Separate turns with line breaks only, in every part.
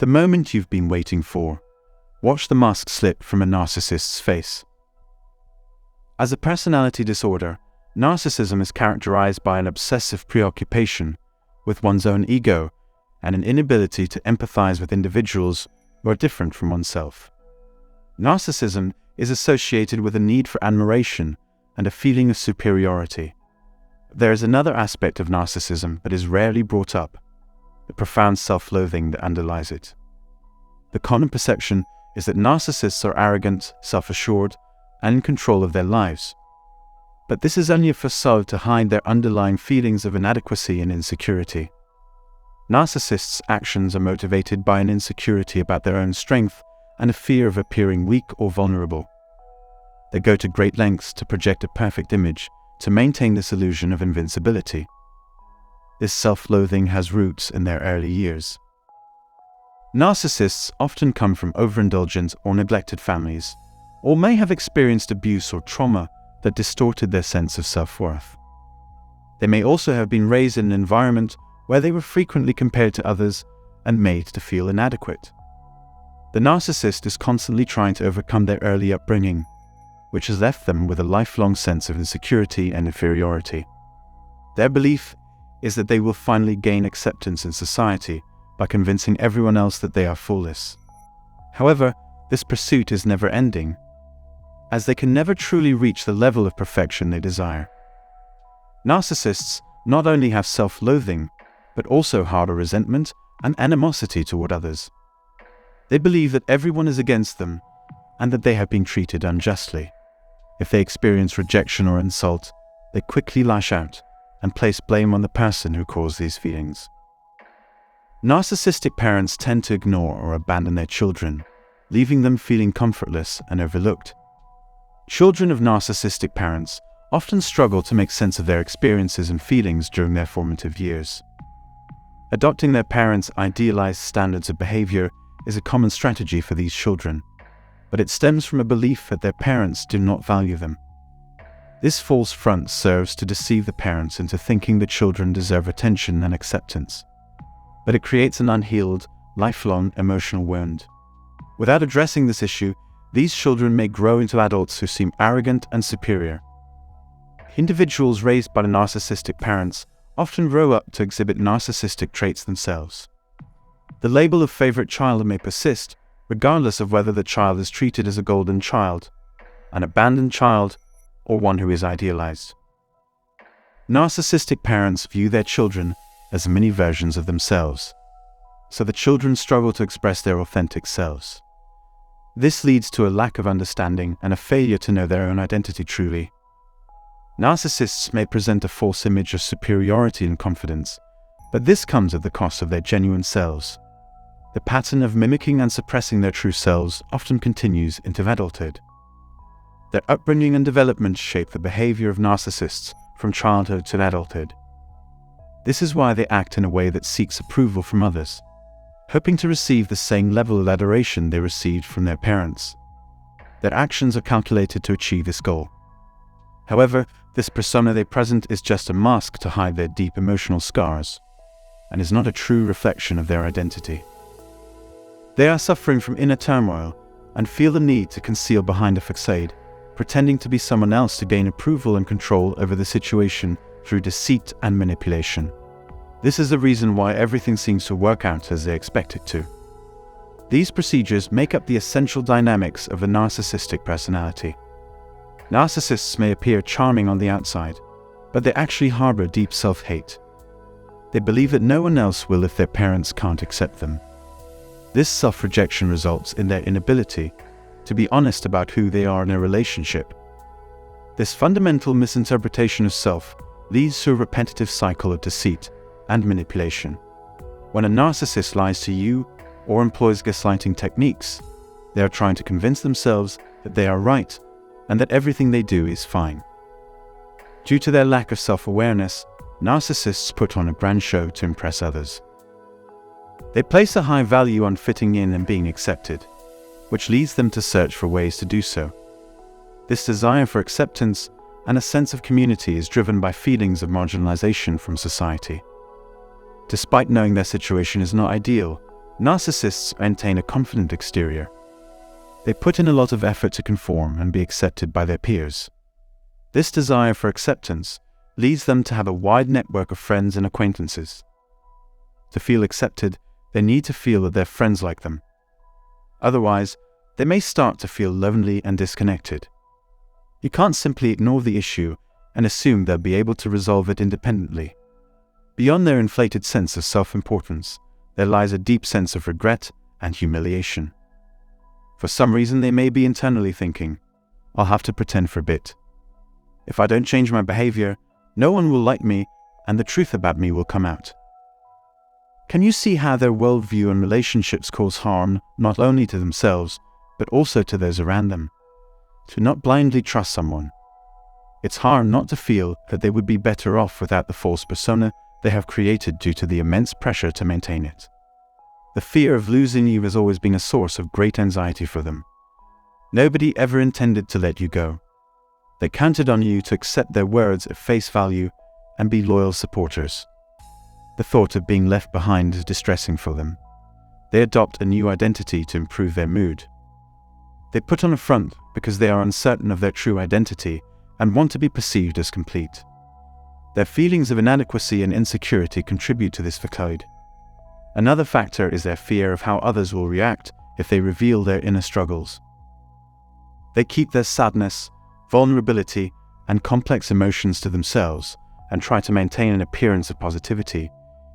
The moment you've been waiting for. Watch the mask slip from a narcissist's face. As a personality disorder, narcissism is characterized by an obsessive preoccupation with one's own ego and an inability to empathize with individuals who are different from oneself. Narcissism is associated with a need for admiration and a feeling of superiority. There is another aspect of narcissism that is rarely brought up, the profound self-loathing that underlies it. The common perception is that narcissists are arrogant, self-assured, and in control of their lives. But this is only a façade to hide their underlying feelings of inadequacy and insecurity. Narcissists' actions are motivated by an insecurity about their own strength and a fear of appearing weak or vulnerable. They go to great lengths to project a perfect image to maintain this illusion of invincibility. This self-loathing has roots in their early years. Narcissists often come from overindulgent or neglected families, or may have experienced abuse or trauma that distorted their sense of self-worth. They may also have been raised in an environment where they were frequently compared to others and made to feel inadequate. The narcissist is constantly trying to overcome their early upbringing, which has left them with a lifelong sense of insecurity and inferiority. Their belief is that they will finally gain acceptance in society by convincing everyone else that they are flawless. However, this pursuit is never ending, as they can never truly reach the level of perfection they desire. Narcissists not only have self-loathing, but also harbor resentment and animosity toward others. They believe that everyone is against them and that they have been treated unjustly. If they experience rejection or insult, they quickly lash out and place blame on the person who caused these feelings. Narcissistic parents tend to ignore or abandon their children, leaving them feeling comfortless and overlooked. Children of narcissistic parents often struggle to make sense of their experiences and feelings during their formative years. Adopting their parents' idealized standards of behavior is a common strategy for these children, but it stems from a belief that their parents do not value them. This false front serves to deceive the parents into thinking the children deserve attention and acceptance, but it creates an unhealed, lifelong emotional wound. Without addressing this issue, these children may grow into adults who seem arrogant and superior. Individuals raised by the narcissistic parents often grow up to exhibit narcissistic traits themselves. The label of favorite child may persist, regardless of whether the child is treated as a golden child, an abandoned child, or one who is idealized. Narcissistic parents view their children as mini versions of themselves, so the children struggle to express their authentic selves. This leads to a lack of understanding and a failure to know their own identity truly. Narcissists may present a false image of superiority and confidence, but this comes at the cost of their genuine selves. The pattern of mimicking and suppressing their true selves often continues into adulthood. Their upbringing and development shape the behavior of narcissists from childhood to adulthood. This is why they act in a way that seeks approval from others, hoping to receive the same level of adoration they received from their parents. Their actions are calculated to achieve this goal. However, this persona they present is just a mask to hide their deep emotional scars, and is not a true reflection of their identity. They are suffering from inner turmoil and feel the need to conceal behind a façade, pretending to be someone else to gain approval and control over the situation through deceit and manipulation. This is the reason why everything seems to work out as they expect it to. These procedures make up the essential dynamics of the narcissistic personality. Narcissists may appear charming on the outside, but they actually harbor deep self-hate. They believe that no one else will if their parents can't accept them. This self-rejection results in their inability to be honest about who they are in a relationship. This fundamental misinterpretation of self leads to a repetitive cycle of deceit and manipulation. When a narcissist lies to you or employs gaslighting techniques, they are trying to convince themselves that they are right and that everything they do is fine. Due to their lack of self-awareness, narcissists put on a grand show to impress others. They place a high value on fitting in and being accepted, which leads them to search for ways to do so. This desire for acceptance and a sense of community is driven by feelings of marginalization from society. Despite knowing their situation is not ideal, Narcissists maintain a confident exterior. They put in a lot of effort to conform and be accepted by their peers. This desire for acceptance leads them to have a wide network of friends and acquaintances. To feel accepted, they need to feel that their friends like them. Otherwise, they may start to feel lonely and disconnected. You can't simply ignore the issue and assume they'll be able to resolve it independently. Beyond their inflated sense of self-importance, there lies a deep sense of regret and humiliation. For some reason, they may be internally thinking, "I'll have to pretend for a bit. If I don't change my behavior, no one will like me and the truth about me will come out." Can you see how their worldview and relationships cause harm not only to themselves, but also to those around them? To not blindly trust someone. It's hard not to feel that they would be better off without the false persona they have created due to the immense pressure to maintain it. The fear of losing you has always been a source of great anxiety for them. Nobody ever intended to let you go. They counted on you to accept their words at face value and be loyal supporters. The thought of being left behind is distressing for them. They adopt a new identity to improve their mood. They put on a front because they are uncertain of their true identity and want to be perceived as complete. Their feelings of inadequacy and insecurity contribute to this façade. Another factor is their fear of how others will react if they reveal their inner struggles. They keep their sadness, vulnerability, and complex emotions to themselves and try to maintain an appearance of positivity,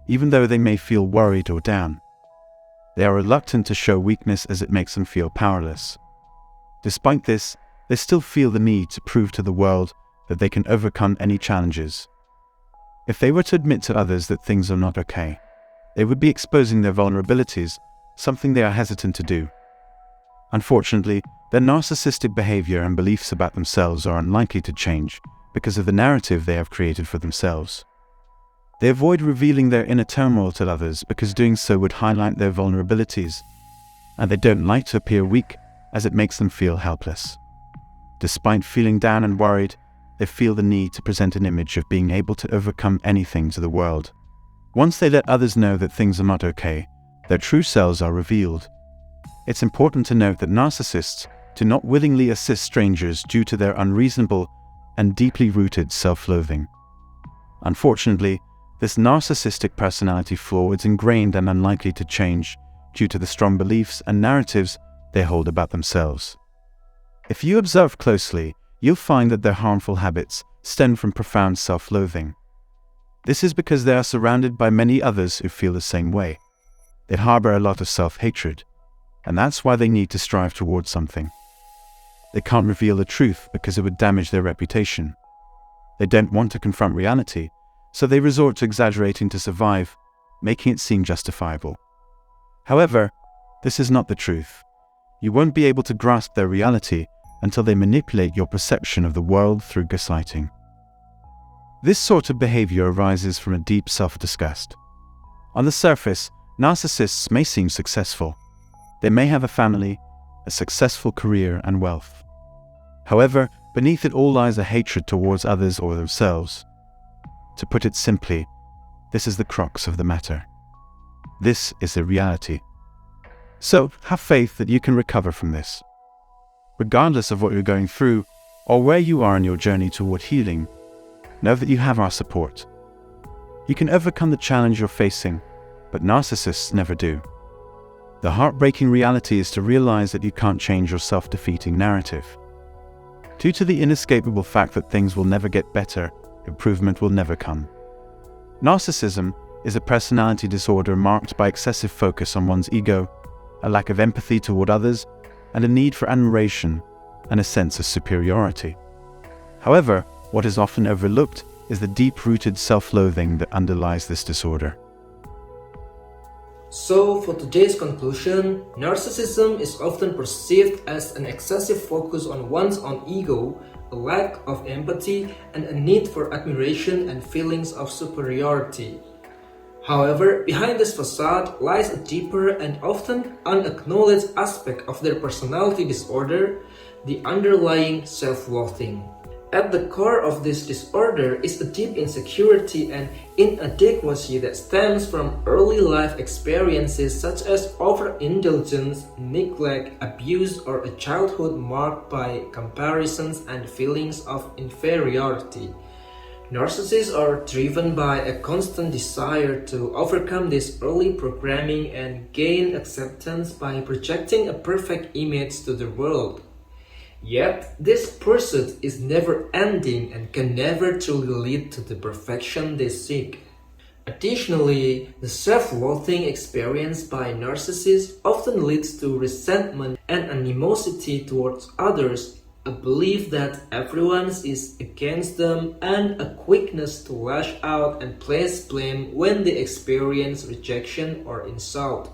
even though they may feel worried or down. They are reluctant to show weakness as it makes them feel powerless. Despite this, they still feel the need to prove to the world that they can overcome any challenges. If they were to admit to others that things are not okay, they would be exposing their vulnerabilities, something they are hesitant to do. Unfortunately, their narcissistic behavior and beliefs about themselves are unlikely to change because of the narrative they have created for themselves. They avoid revealing their inner turmoil to others because doing so would highlight their vulnerabilities, and they don't like to appear weak as it makes them feel helpless. Despite feeling down and worried, they feel the need to present an image of being able to overcome anything to the world. Once they let others know that things are not okay, their true selves are revealed. It's important to note that narcissists do not willingly assist strangers due to their unreasonable and deeply rooted self-loathing. Unfortunately, this narcissistic personality flaw is ingrained and unlikely to change due to the strong beliefs and narratives they hold about themselves. If you observe closely, you'll find that their harmful habits stem from profound self-loathing. This is because they are surrounded by many others who feel the same way. They harbor a lot of self-hatred, and that's why they need to strive towards something. They can't reveal the truth because it would damage their reputation. They don't want to confront reality, so they resort to exaggerating to survive, making it seem justifiable. However, this is not the truth. You won't be able to grasp their reality until they manipulate your perception of the world through gaslighting. This sort of behavior arises from a deep self-disgust. On the surface, narcissists may seem successful. They may have a family, a successful career, and wealth. However, beneath it all lies a hatred towards others or themselves. To put it simply, this is the crux of the matter. This is the reality. So, have faith that you can recover from this. Regardless of what you're going through or where you are in your journey toward healing, know that you have our support. You can overcome the challenge you're facing, but narcissists never do. The heartbreaking reality is to realize that you can't change your self-defeating narrative. Due to the inescapable fact that things will never get better, improvement will never come. Narcissism is a personality disorder marked by excessive focus on one's ego, a lack of empathy toward others, and a need for admiration and a sense of superiority. However, what is often overlooked is the deep-rooted self-loathing that underlies this disorder.
So, for today's conclusion, narcissism is often perceived as an excessive focus on one's own ego, a lack of empathy, and a need for admiration and feelings of superiority. However, behind this facade lies a deeper and often unacknowledged aspect of their personality disorder, the underlying self-loathing. At the core of this disorder is a deep insecurity and inadequacy that stems from early life experiences such as overindulgence, neglect, abuse, or a childhood marked by comparisons and feelings of inferiority. Narcissists are driven by a constant desire to overcome this early programming and gain acceptance by projecting a perfect image to the world. Yet, this pursuit is never-ending and can never truly lead to the perfection they seek. Additionally, the self-loathing experienced by narcissists often leads to resentment and animosity towards others, a belief that everyone is against them, and a quickness to lash out and place blame when they experience rejection or insult.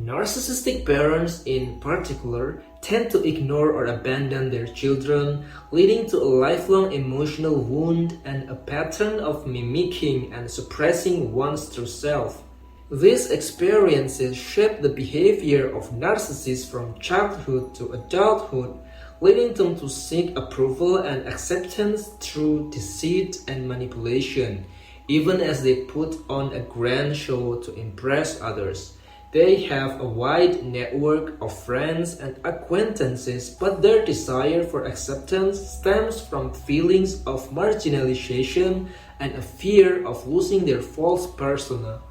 Narcissistic parents, in particular, tend to ignore or abandon their children, leading to a lifelong emotional wound and a pattern of mimicking and suppressing one's true self. These experiences shape the behavior of narcissists from childhood to adulthood, leading them to seek approval and acceptance through deceit and manipulation, even as they put on a grand show to impress others. They have a wide network of friends and acquaintances, but their desire for acceptance stems from feelings of marginalization and a fear of losing their false persona.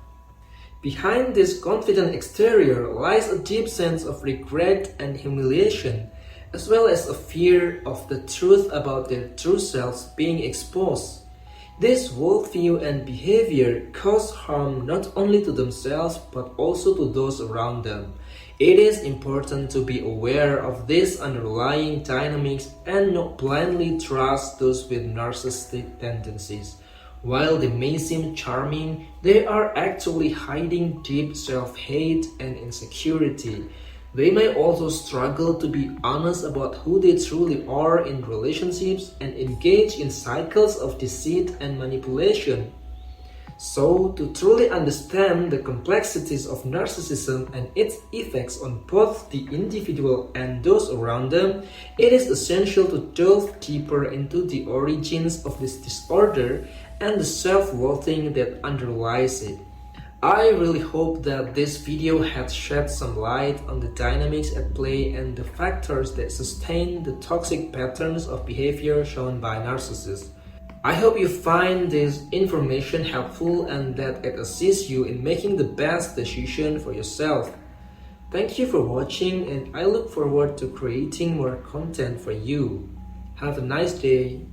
Behind this confident exterior lies a deep sense of regret and humiliation, as well as a fear of the truth about their true selves being exposed. This worldview and behavior cause harm not only to themselves but also to those around them. It is important to be aware of these underlying dynamics and not blindly trust those with narcissistic tendencies. While they may seem charming, they are actually hiding deep self-hate and insecurity. They may also struggle to be honest about who they truly are in relationships and engage in cycles of deceit and manipulation. So, to truly understand the complexities of narcissism and its effects on both the individual and those around them, it is essential to delve deeper into the origins of this disorder and the self-loathing that underlies it. I really hope that this video has shed some light on the dynamics at play and the factors that sustain the toxic patterns of behavior shown by narcissists. I hope you find this information helpful and that it assists you in making the best decision for yourself. Thank you for watching, and I look forward to creating more content for you. Have a nice day.